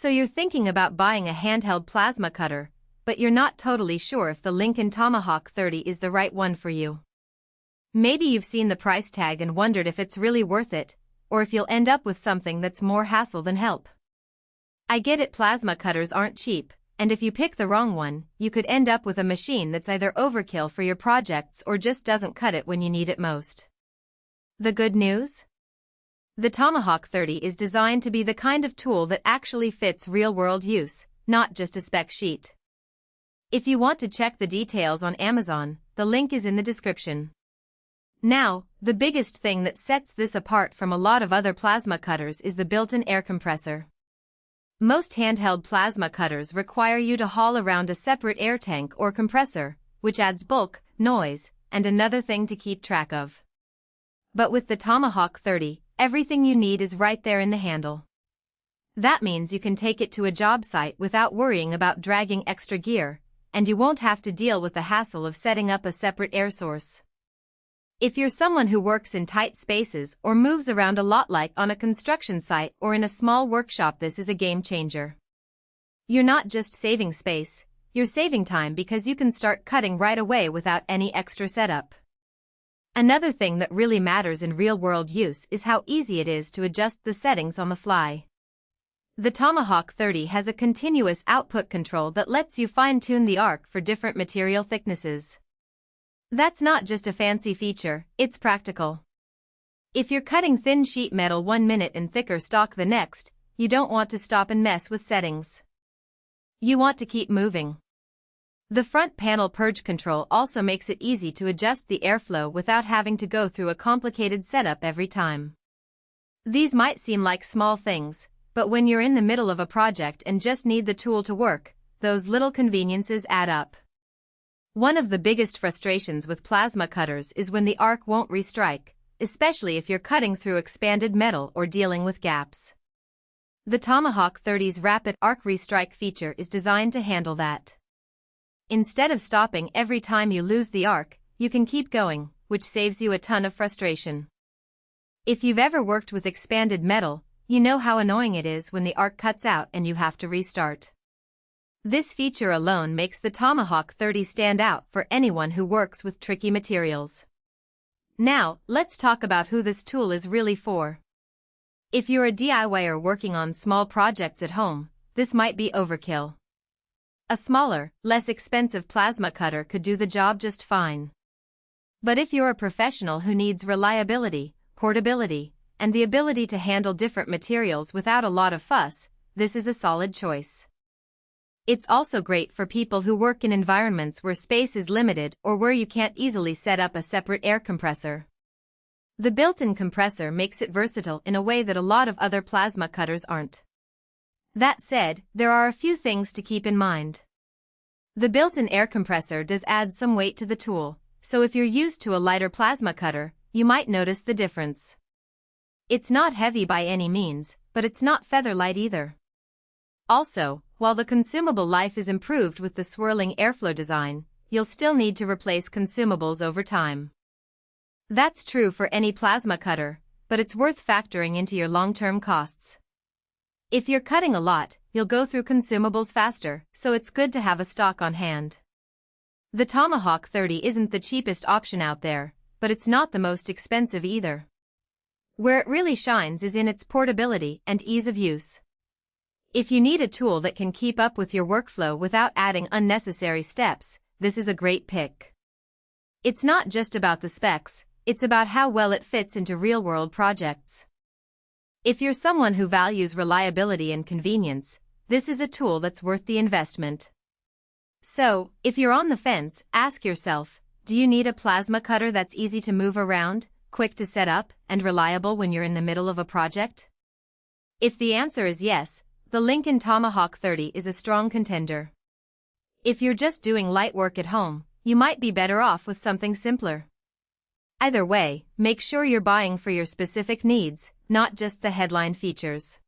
So you're thinking about buying a handheld plasma cutter, but you're not totally sure if the Lincoln Tomahawk 30 is the right one for you. Maybe you've seen the price tag and wondered if it's really worth it, or if you'll end up with something that's more hassle than help. I get it, plasma cutters aren't cheap, and if you pick the wrong one, you could end up with a machine that's either overkill for your projects or just doesn't cut it when you need it most. The good news? The Tomahawk 30 is designed to be the kind of tool that actually fits real-world use, not just a spec sheet. If you want to check the details on Amazon, the link is in the description. Now, the biggest thing that sets this apart from a lot of other plasma cutters is the built-in air compressor. Most handheld plasma cutters require you to haul around a separate air tank or compressor, which adds bulk, noise, and another thing to keep track of. But with the Tomahawk 30, everything you need is right there in the handle. That means you can take it to a job site without worrying about dragging extra gear, and you won't have to deal with the hassle of setting up a separate air source. If you're someone who works in tight spaces or moves around a lot, like on a construction site or in a small workshop, this is a game changer. You're not just saving space, you're saving time because you can start cutting right away without any extra setup. Another thing that really matters in real-world use is how easy it is to adjust the settings on the fly. The Tomahawk 30 has a continuous output control that lets you fine-tune the arc for different material thicknesses. That's not just a fancy feature, it's practical. If you're cutting thin sheet metal 1 minute and thicker stock the next, you don't want to stop and mess with settings. You want to keep moving. The front panel purge control also makes it easy to adjust the airflow without having to go through a complicated setup every time. These might seem like small things, but when you're in the middle of a project and just need the tool to work, those little conveniences add up. One of the biggest frustrations with plasma cutters is when the arc won't restrike, especially if you're cutting through expanded metal or dealing with gaps. The Tomahawk 30's rapid arc restrike feature is designed to handle that. Instead of stopping every time you lose the arc, you can keep going, which saves you a ton of frustration. If you've ever worked with expanded metal, you know how annoying it is when the arc cuts out and you have to restart. This feature alone makes the Tomahawk 30 stand out for anyone who works with tricky materials. Now, let's talk about who this tool is really for. If you're a DIYer working on small projects at home, this might be overkill. A smaller, less expensive plasma cutter could do the job just fine. But if you're a professional who needs reliability, portability, and the ability to handle different materials without a lot of fuss, this is a solid choice. It's also great for people who work in environments where space is limited or where you can't easily set up a separate air compressor. The built-in compressor makes it versatile in a way that a lot of other plasma cutters aren't. That said, there are a few things to keep in mind. The built-in air compressor does add some weight to the tool, so if you're used to a lighter plasma cutter, you might notice the difference. It's not heavy by any means, but it's not feather light either. Also, while the consumable life is improved with the swirling airflow design, you'll still need to replace consumables over time. That's true for any plasma cutter, but it's worth factoring into your long-term costs. If you're cutting a lot, you'll go through consumables faster, so it's good to have a stock on hand. The Tomahawk 30 isn't the cheapest option out there, but it's not the most expensive either. Where it really shines is in its portability and ease of use. If you need a tool that can keep up with your workflow without adding unnecessary steps, this is a great pick. It's not just about the specs, it's about how well it fits into real-world projects. If you're someone who values reliability and convenience, this is a tool that's worth the investment. So, if you're on the fence, ask yourself, do you need a plasma cutter that's easy to move around, quick to set up, and reliable when you're in the middle of a project? If the answer is yes, the Lincoln Tomahawk 30 is a strong contender. If you're just doing light work at home, you might be better off with something simpler. Either way, make sure you're buying for your specific needs, not just the headline features.